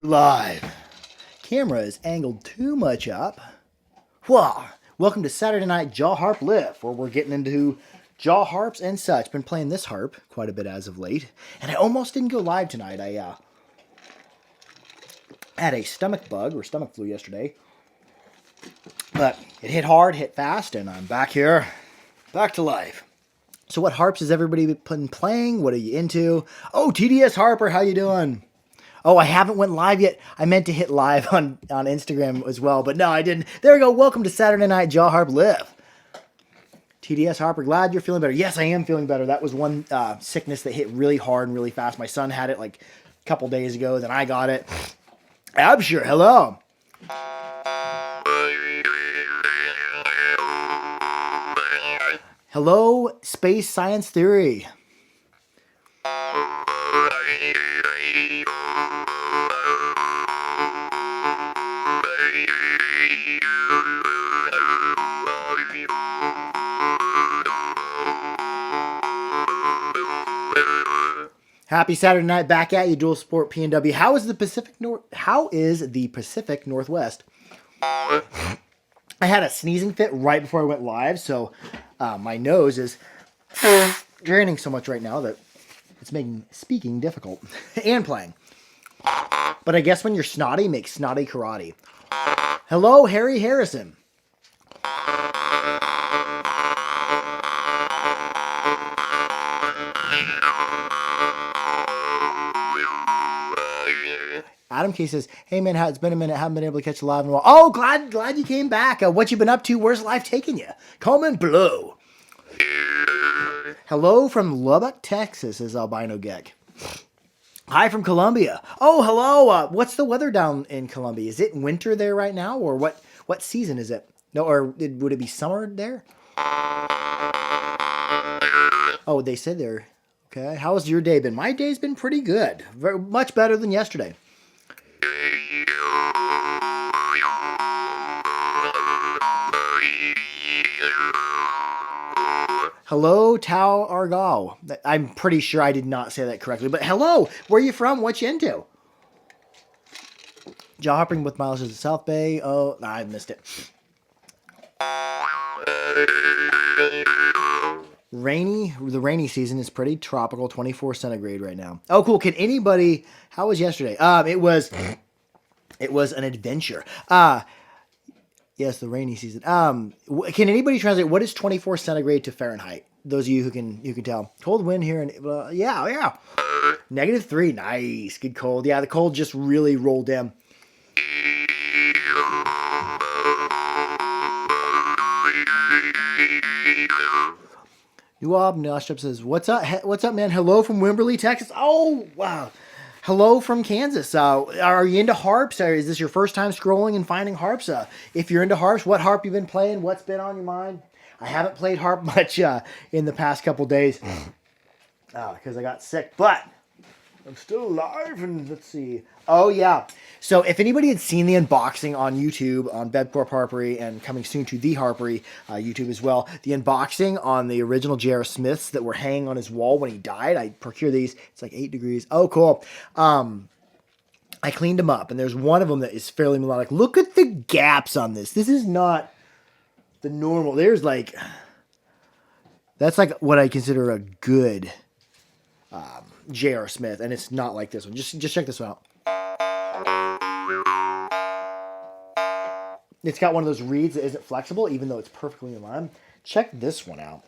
Live. Camera is angled too much up. Whoa. Welcome to Saturday Night Jaw Harp Lift, where we're getting into jaw harps and such. Been playing this harp quite a bit as of late, and I almost didn't go live tonight. I had a stomach bug or stomach flu yesterday, but it hit hard, hit fast, and I'm back here, back to life. So what harps has everybody been playing? What are you into? Oh, TDS Harper, how you doing? Oh, I haven't went live yet. I meant to hit live on Instagram as well, but no, I didn't. There we go. Welcome to Saturday Night Jaw Harp Lift. TDS Harper, glad you're feeling better. Yes, I am feeling better. That was one sickness that hit really hard and really fast. My son had it like a couple days ago. Then I got it. Abshire, hello. Hello, Space Science Theory. Happy Saturday night, back at you, Dual Sport PNW. How is the Pacific Northwest? I had a sneezing fit right before I went live, so my nose is draining so much right now that it's making speaking difficult and playing. But I guess when you're snotty, make snotty karate. Hello, Harry Harrison. Adam K says, "Hey man, it's been a minute. Haven't been able to catch you live in a while. Oh, glad you came back. What you been up to? Where's life taking you? Comment below." Hello from Lubbock, Texas, says Albino Geck. Hi from Colombia. Oh, hello. What's the weather down in Colombia? Is it winter there right now, or what season is it? No, or would it be summer there? Oh, they said there. Okay. How's your day been? My day's been pretty good. Very much better than yesterday. Hello, Tao Argal. I'm pretty sure I did not say that correctly, but hello. Where are you from? What you into? Jaw hopping with Miles is the South Bay. Oh, I missed it. The rainy season is pretty tropical, 24 centigrade right now. Oh, cool. Can anybody, how was yesterday? It was an adventure. Yes, the rainy season. Can anybody translate what is 24 centigrade to Fahrenheit? Those of you who can tell. Cold wind here and yeah. -3. Nice. Good cold. Yeah, the cold just really rolled in. Nuab Nostrip says, "What's up? What's up, man? Hello from Wimberley, Texas. Oh, wow. Hello from Kansas. Are you into harps? Or is this your first time scrolling and finding harps? If you're into harps, what harp you been playing? What's been on your mind? I haven't played harp much in the past couple days because I got sick, but I'm still alive. And let's see. Oh, yeah. So if anybody had seen the unboxing on YouTube, on Bedcorp Harpery, and coming soon to The Harpery YouTube as well, the unboxing on the original J.R. Smiths that were hanging on his wall when he died, I procured these. It's like 8 degrees. Oh, cool. I cleaned them up, and there's one of them that is fairly melodic. Look at the gaps on this. This is not the normal. There's like, that's like what I consider a good J.R. Smith, and it's not like this one. Just check this one out. It's got one of those reeds that isn't flexible, even though it's perfectly in line. Check this one out.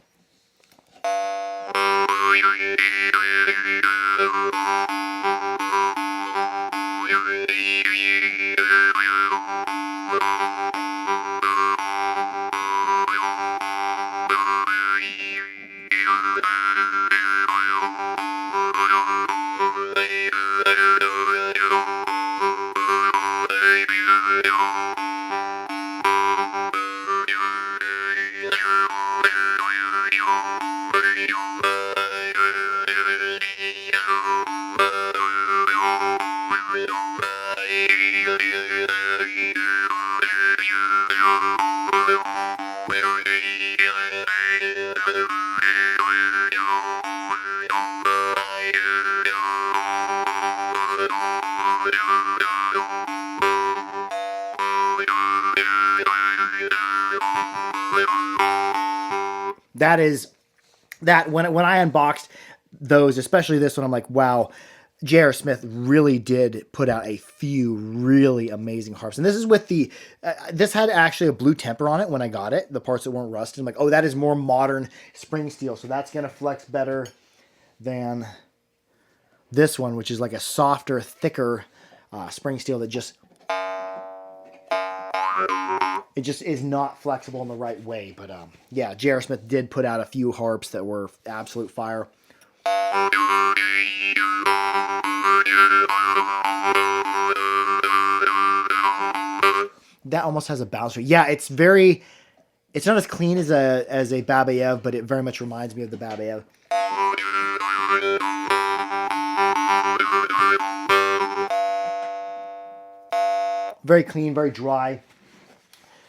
that is that when I unboxed those, especially this one, I'm like, wow, J.R. Smith really did put out a few really amazing harps. And this is with the, this had actually a blue temper on it when I got it, the parts that weren't rusted. I'm like, oh, that is more modern spring steel. So that's going to flex better than this one, which is like a softer, thicker spring steel that just, it just is not flexible in the right way. But yeah, J.R. Smith did put out a few harps that were absolute fire. That almost has a bounce rate. Yeah, it's very, it's not as clean as a Babayev, but it very much reminds me of the Babayev. Very clean, very dry.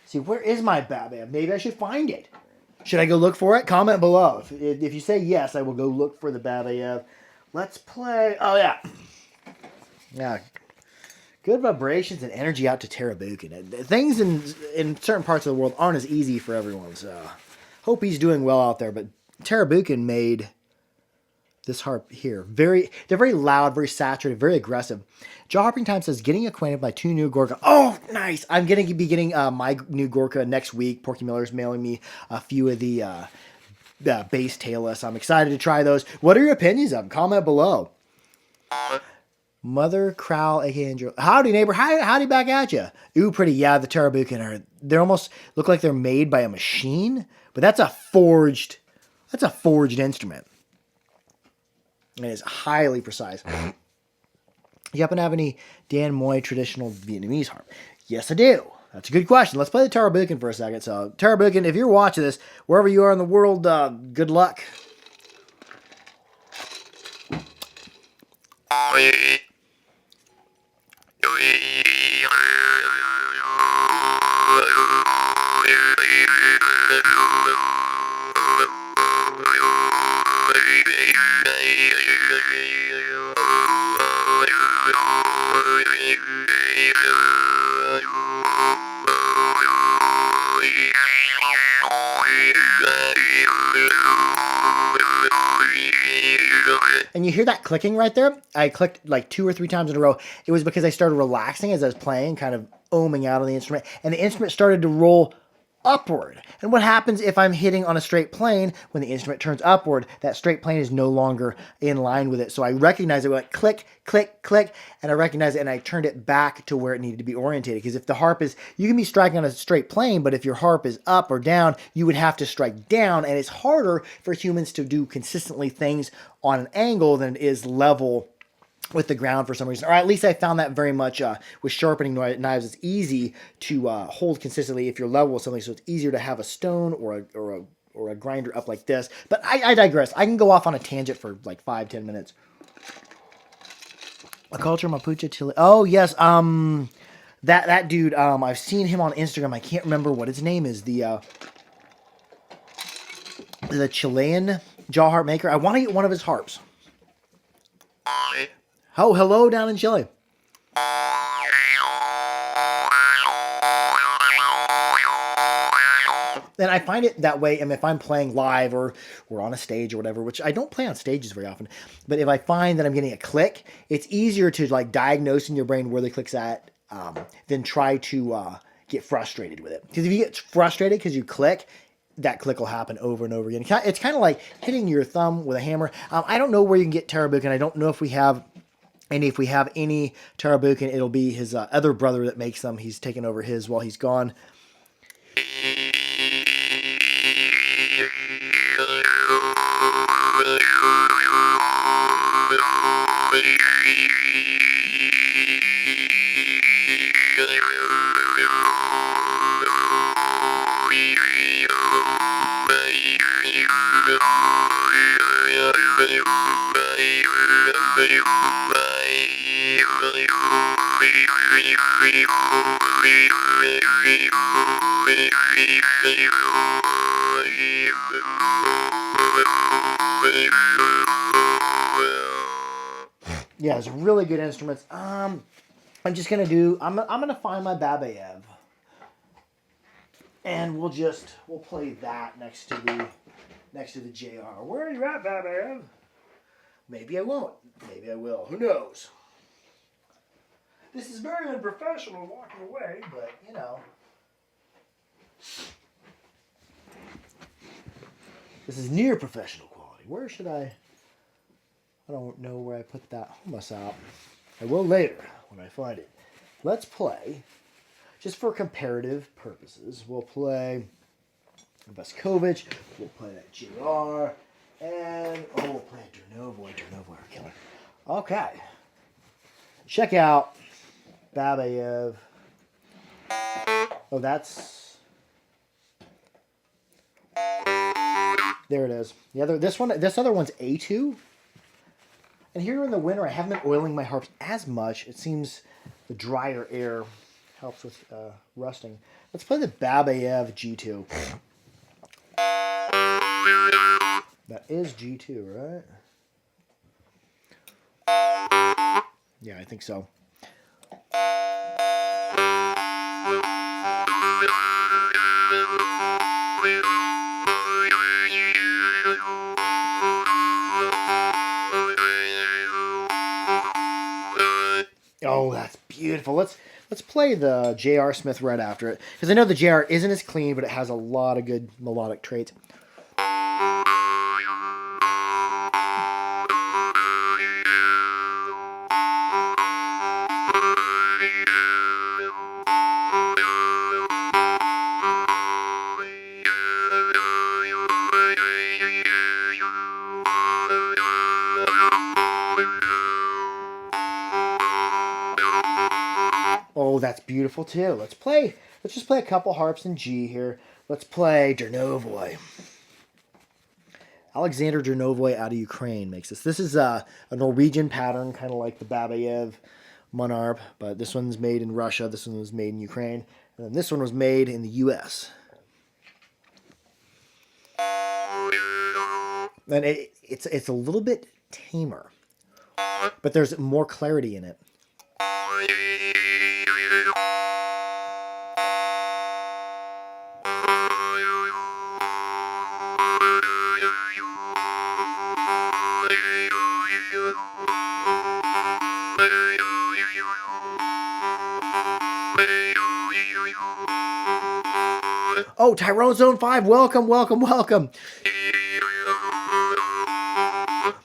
See, where is my Babayev? Maybe I should find it. Should I go look for it? Comment below. If you say yes, I will go look for the Babayev. Let's play. Oh, yeah. Yeah. Good vibrations and energy out to Tarabukin. Things in certain parts of the world aren't as easy for everyone, so hope he's doing well out there. But Tarabukin made this harp here. They're very loud, very saturated, very aggressive. Jaw Harping Time says, getting acquainted with my 2 new Gorka. Oh, nice. I'm going to be getting my new Gorka next week. Porky Miller's mailing me a few of the bass tailless. I'm excited to try those. What are your opinions of them? Comment below. Mother Crowl, aka Angel. Howdy, neighbor. Howdy back at you. Ooh, pretty. Yeah, the Tarabukin they almost look like they're made by a machine, but that's a forged instrument. And it's highly precise. You happen to have any Dan Moy traditional Vietnamese harp? Yes, I do. That's a good question. Let's play the Tarabukin for a second. So, Tarabukin, if you're watching this, wherever you are in the world, good luck. And you hear that clicking right there? I clicked like 2 or 3 times in a row. It was because I started relaxing as I was playing, kind of ohming out on the instrument. And the instrument started to roll upward. And what happens if I'm hitting on a straight plane? When the instrument turns upward, that straight plane is no longer in line with it. So I recognized it, went click, click, click, and I recognized it, and I turned it back to where it needed to be orientated. Because if the harp is, you can be striking on a straight plane, but if your harp is up or down, you would have to strike down, and it's harder for humans to do consistently things on an angle than it is level with the ground for some reason. Or at least I found that very much with sharpening knives. It's easy to hold consistently if you're level with something, so it's easier to have a stone or a grinder up like this. But I digress. I can go off on a tangent for like 5-10 minutes. A culture Mapuche Chile. Oh yes, that dude. I've seen him on Instagram. I can't remember what his name is. The Chilean jaw harp maker. I want to get one of his harps. Oh, hello down in Chile. And I find it that way, and if I'm playing live or on a stage or whatever, which I don't play on stages very often, but if I find that I'm getting a click, it's easier to like diagnose in your brain where the click's at than try to get frustrated with it. Because if you get frustrated because you click, that click will happen over and over again. It's kind of like hitting your thumb with a hammer. I don't know where you can get Tarabukin. I don't know if we have... And if we have any Tarabukin, it'll be his other brother that makes them. He's taken over his while he's gone. Yeah, it's really good instruments. I'm just gonna do. I'm gonna find my Babayev, and we'll play that next to the next to the JR. Where are you at, Batman? Maybe I won't. Maybe I will. Who knows? This is very unprofessional walking away, but, you know. This is near professional quality. Where should I don't know where I put that hummus out. I will later when I find it. Let's play, just for comparative purposes, we'll play Veskovich, we'll play that JR, and we'll play Dernovoy. Dernovoy are killer. Okay. Check out Babayev. Oh, that's... There it is. This other one's A2. And here in the winter, I haven't been oiling my harps as much. It seems the drier air helps with rusting. Let's play the Babayev G2. That is G2, right? Yeah, I think so. Oh, that's beautiful. Let's play the J.R. Smith right after it, because I know the J.R. isn't as clean, but it has a lot of good melodic traits. Oh, that's beautiful too. Let's just play a couple harps in G here. Let's play Dernovoy. Alexander Dernovoy out of Ukraine makes this. This is a Norwegian pattern, kind of like the Babayev Monarp, but this one's made in Russia. This one was made in Ukraine. And then this one was made in the U.S. And it's a little bit tamer, but there's more clarity in it. Oh, Tyrone Zone 5, welcome, welcome, welcome.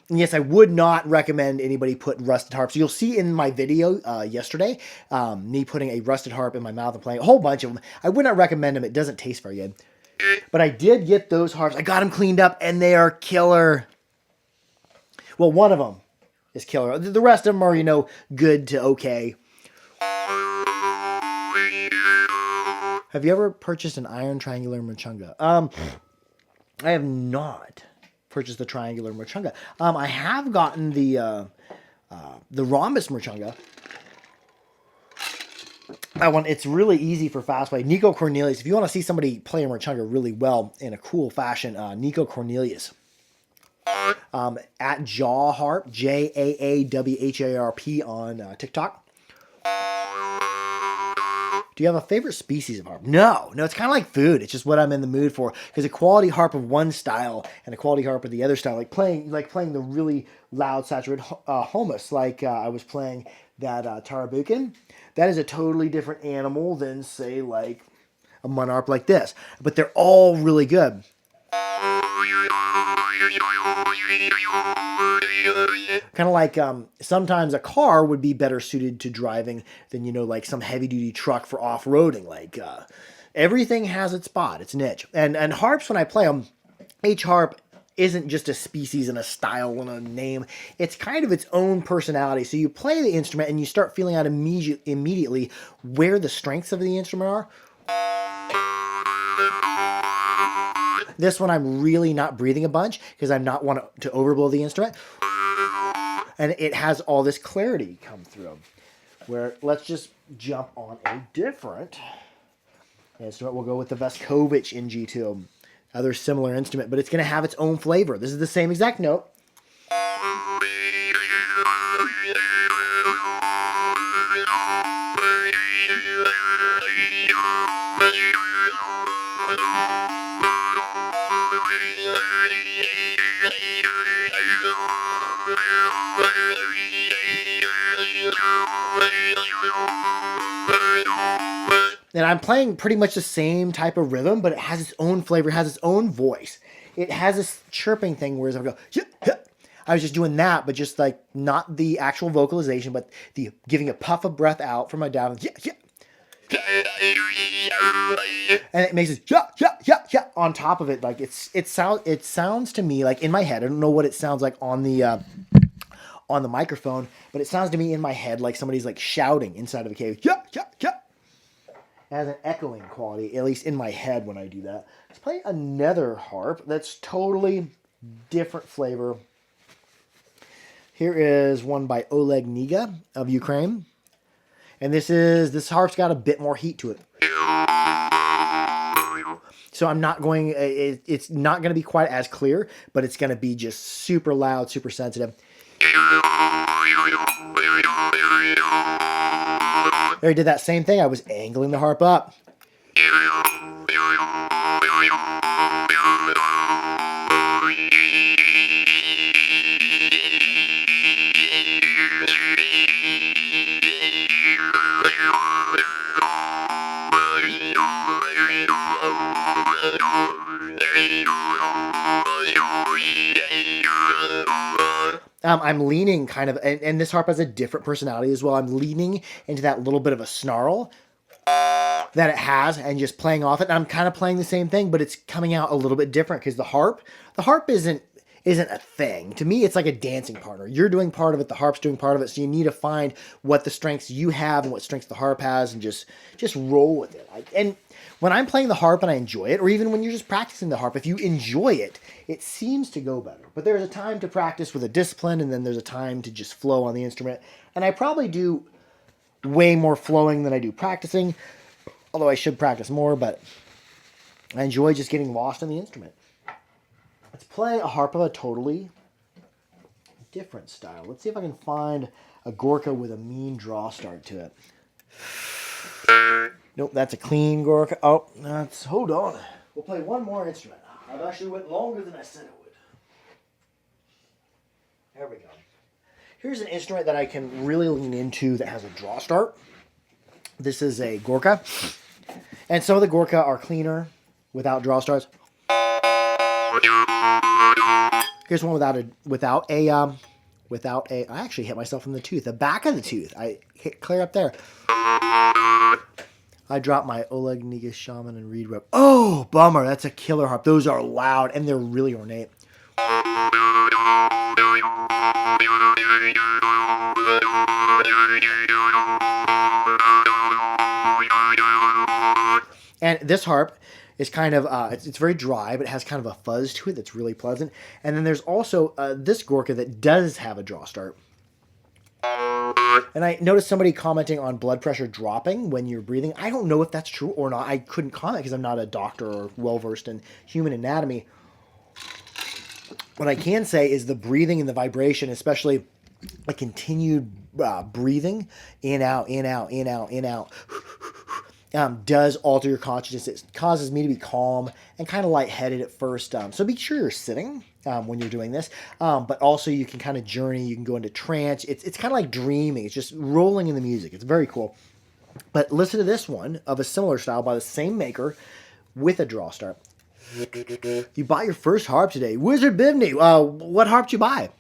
And yes, I would not recommend anybody put rusted harps. You'll see in my video yesterday, me putting a rusted harp in my mouth and playing a whole bunch of them. I would not recommend them. It doesn't taste very good. But I did get those harps. I got them cleaned up, and they are killer. Well, one of them is killer. The rest of them are, you know, good to okay. Have you ever purchased an iron triangular Merchunga? I have not purchased the triangular Merchunga. I have gotten the rhombus Merchunga. That one, it's really easy for fast play. Nico Cornelius. If you want to see somebody play a Merchunga really well in a cool fashion, Nico Cornelius. At Jaw Harp, JAAWHARP on TikTok. Do you have a favorite species of harp? No, it's kind of like food. It's just what I'm in the mood for. Because a quality harp of one style and a quality harp of the other style, like playing the really loud, saturated hummus, like I was playing that Tarabukin. That is a totally different animal than, say, like a Monarp like this. But they're all really good. Kind of like sometimes a car would be better suited to driving than, you know, like some heavy-duty truck for off-roading. Like everything has its spot, its niche. And harps, when I play them, each harp isn't just a species and a style and a name. It's kind of its own personality. So you play the instrument and you start feeling out immediately where the strengths of the instrument are. This one I'm really not breathing a bunch because I'm not want to overblow the instrument. And it has all this clarity come through. Where let's just jump on a different instrument. We'll go with the Veskovich in G2. Other similar instrument, but it's going to have its own flavor. This is the same exact note. And I'm playing pretty much the same type of rhythm, but it has its own flavor, it has its own voice. It has this chirping thing, whereas I go, yeah, yeah. I was just doing that, but just like not the actual vocalization, but the giving a puff of breath out from my down, yeah, yeah. And it makes it yeah, yeah, yeah, yeah on top of it. Like it sounds to me like in my head. I don't know what it sounds like on the microphone, but it sounds to me in my head like somebody's like shouting inside of a cave. Yeah, yeah, yeah. It has an echoing quality, at least in my head when I do that. Let's play another harp that's totally different flavor. Here is one by Oleg Niga of Ukraine. And this harp's got a bit more heat to it. So I'm not going, it's not going to be quite as clear, but it's going to be just super loud, super sensitive. There, I did that same thing. I was angling the harp up. I'm leaning kind of, and this harp has a different personality as well. I'm leaning into that little bit of a snarl that it has and just playing off it. And I'm kind of playing the same thing, but it's coming out a little bit different because the harp isn't a thing. To me, it's like a dancing partner. You're doing part of it, the harp's doing part of it, so you need to find what the strengths you have and what strengths the harp has and just roll with it. And when I'm playing the harp and I enjoy it, or even when you're just practicing the harp, if you enjoy it, it seems to go better. But there's a time to practice with a discipline, and then there's a time to just flow on the instrument. And I probably do way more flowing than I do practicing, although I should practice more, but I enjoy just getting lost in the instrument. Let's play a harp of a totally different style. Let's see if I can find a Gorka with a mean draw start to it. Nope, that's a clean Gorka. Oh, hold on. We'll play one more instrument. I've actually went longer than I said it would. There we go. Here's an instrument that I can really lean into that has a draw start. This is a Gorka. And some of the Gorka are cleaner without draw starts. Here's one without a I actually hit myself in the tooth, the back of the tooth. I hit clear up there. I dropped my Oleg Niga Shaman and Reed Rep. Oh, bummer. That's a killer harp. Those are loud and they're really ornate. And this harp is kind of, it's very dry, but it has kind of a fuzz to it that's really pleasant. And then there's also this Gorka that does have a draw start. And I noticed somebody commenting on blood pressure dropping when you're breathing. I don't know if that's true or not. I couldn't comment because I'm not a doctor or well-versed in human anatomy. What I can say is the breathing and the vibration, especially a continued breathing, in, out, in, out, in, out, in, out, does alter your consciousness. It causes me to be calm and kind of lightheaded at first. So be sure you're sitting when you're doing this. But also you can kind of journey. You can go into trance. It's kind of like dreaming. It's just rolling in the music. It's very cool. But listen to this one of a similar style by the same maker with a draw start. You bought your first harp today. Wizard Bivney, what harp did you buy?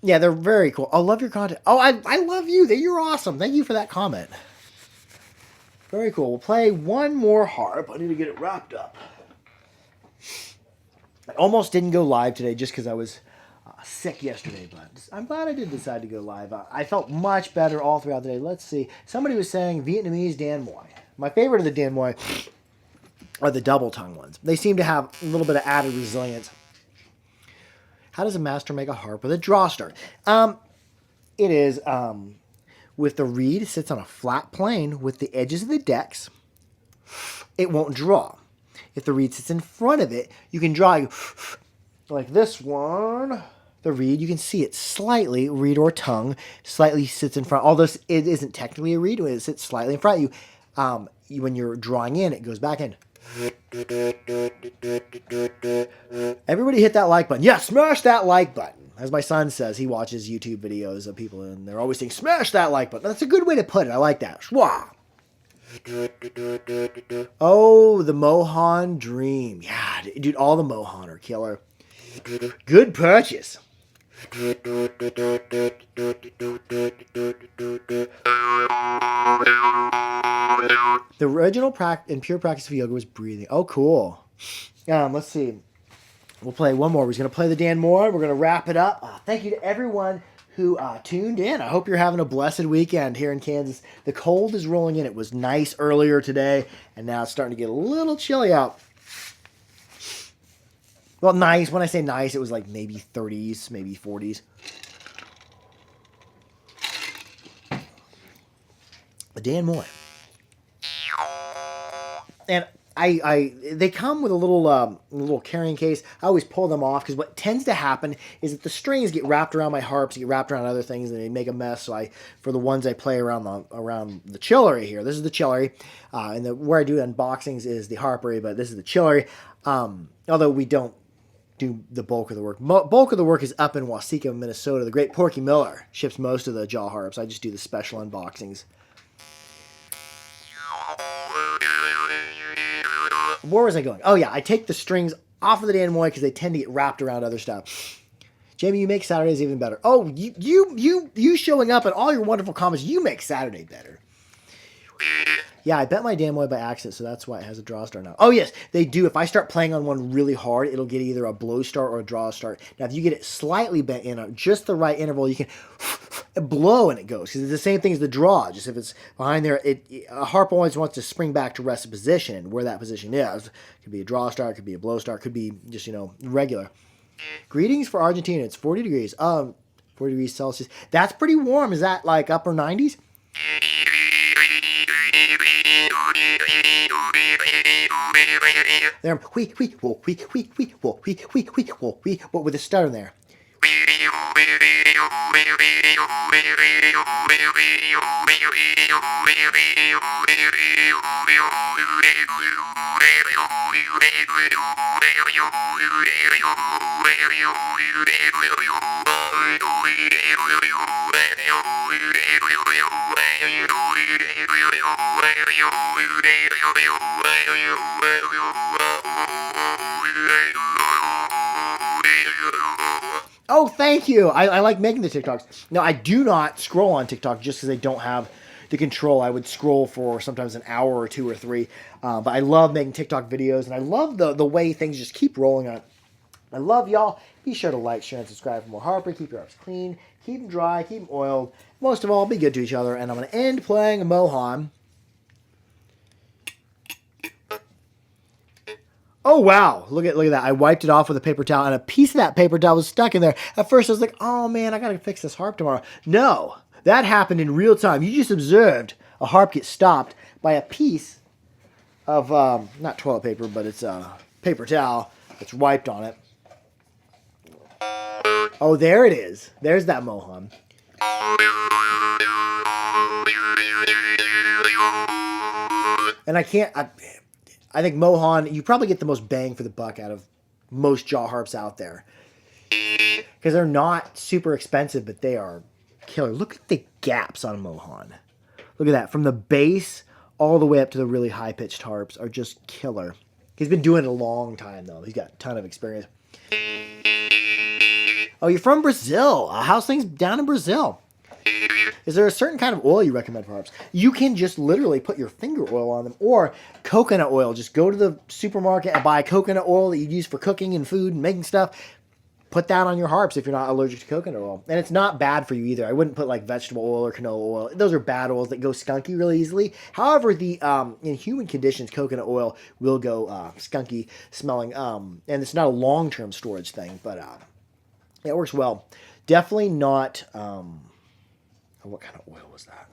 Yeah, they're very cool. I love your content. Oh, I love you. You're awesome. Thank you for that comment. Very cool. We'll play one more harp. I need to get it wrapped up. I almost didn't go live today just because I was sick yesterday, but I'm glad I did decide to go live. I felt much better all throughout the day. Let's see. Somebody was saying Vietnamese Dan Moi. My favorite of the Dan Moi are the double tongue ones. They seem to have a little bit of added resilience. How does a master make a harp with a drawstring? It is with the reed sits on a flat plane with the edges of the decks. It won't draw. If the reed sits in front of it, you can draw like this one. The reed, you can see it slightly, reed or tongue, slightly sits in front. Although it isn't technically a reed, when it sits slightly in front of you, when you're drawing in, it goes back in. Everybody hit that like button. Yeah, smash that like button. As my son says, he watches YouTube videos of people and they're always saying, smash that like button. That's a good way to put it. I like that. Schwa. Oh, the Mohan Dream. Yeah, dude, all the Mohan are killer. Good purchase. The original and pure practice of yoga was breathing. Oh, cool. Let's see. We'll play one more. We're going to play the Dan Moore. We're going to wrap it up. Thank you to everyone who tuned in. I hope you're having a blessed weekend here in Kansas. The cold is rolling in. It was nice earlier today, and now it's starting to get a little chilly out. Well, nice. When I say nice, it was like maybe 30s, maybe 40s. The Dan Moore. And they come with a little carrying case. I always pull them off because what tends to happen is that the strings get wrapped around my harps, get wrapped around other things, and they make a mess. So for the ones I play around the chillery here, this is the chillery, and where I do unboxings is the harpery, but this is the chillery. Although we don't do the bulk of the work. Bulk of the work is up in Waseca, Minnesota. The great Porky Miller ships most of the jaw harps. I just do the special unboxings. Where was I going? Oh, yeah. I take the strings off of the Dan Moy because they tend to get wrapped around other stuff. Jamie, you make Saturdays even better. Oh, you showing up and all your wonderful comments, you make Saturday better. Yeah, I bet my Dan Moy by accident, so that's why it has a draw start now. Oh, yes, they do. If I start playing on one really hard, it'll get either a blow start or a draw start. Now, if you get it slightly bent in on just the right interval, you can blow and it goes. Because it's the same thing as the draw. Just if it's behind there, a harp always wants to spring back to rest position, and where that position is. It could be a draw start, could be a blow start, could be just, regular. Greetings for Argentina. It's 40 degrees. 40 degrees Celsius. That's pretty warm. Is that like upper 90s? There, what with a stutter in there. Oh, thank you. I like making the TikToks. Now, I do not scroll on TikTok just because I don't have the control. I would scroll for sometimes an hour or 2 or 3. But I love making TikTok videos, and I love the way things just keep rolling on. I love y'all. Be sure to like, share, and subscribe for more Harper. Keep your harps clean. Keep them dry. Keep them oiled. Most of all, be good to each other. And I'm going to end playing a Mohan. Oh, wow. Look at that. I wiped it off with a paper towel, and a piece of that paper towel was stuck in there. At first, I was like, oh, man, I got to fix this harp tomorrow. No, that happened in real time. You just observed a harp get stopped by a piece of, not toilet paper, but it's a paper towel that's wiped on it. Oh, there it is. There's that Mohan. And I think Mohan, you probably get the most bang for the buck out of most jaw harps out there. Because they're not super expensive, but they are killer. Look at the gaps on Mohan. Look at that. From the bass all the way up to the really high-pitched harps are just killer. He's been doing it a long time, though. He's got a ton of experience. Oh, you're from Brazil. How's things down in Brazil? Is there a certain kind of oil you recommend for harps? You can just literally put your finger oil on them or coconut oil. Just go to the supermarket and buy coconut oil that you use for cooking and food and making stuff. Put that on your harps if you're not allergic to coconut oil. And it's not bad for you either. I wouldn't put like vegetable oil or canola oil. Those are bad oils that go skunky really easily. However, in human conditions, coconut oil will go skunky smelling. And it's not a long-term storage thing, but It works well. Definitely not. What kind of oil was that?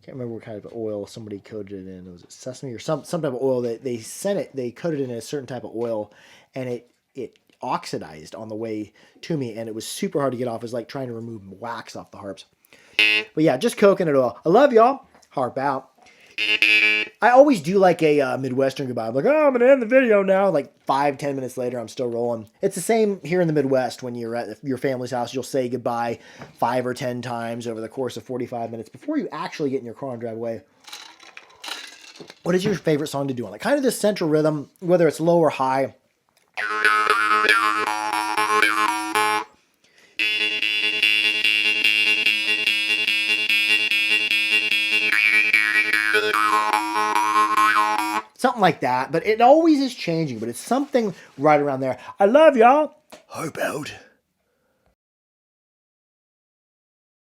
Can't remember what kind of oil somebody coated it in. Was it sesame or some type of oil that they sent it? They coated it in a certain type of oil, and it oxidized on the way to me, and it was super hard to get off. It was like trying to remove wax off the harps. But yeah, just coconut oil. I love y'all. Harp out. I always do like a Midwestern goodbye. I'm like, oh, I'm going to end the video now. Like 5-10 minutes later, I'm still rolling. It's the same here in the Midwest. When you're at your family's house, you'll say goodbye 5 or 10 times over the course of 45 minutes before you actually get in your car and drive away. What is your favorite song to do on it? Kind of this central rhythm, whether it's low or high. Something like that, but it always is changing, but it's something right around there. I love y'all. Harp out.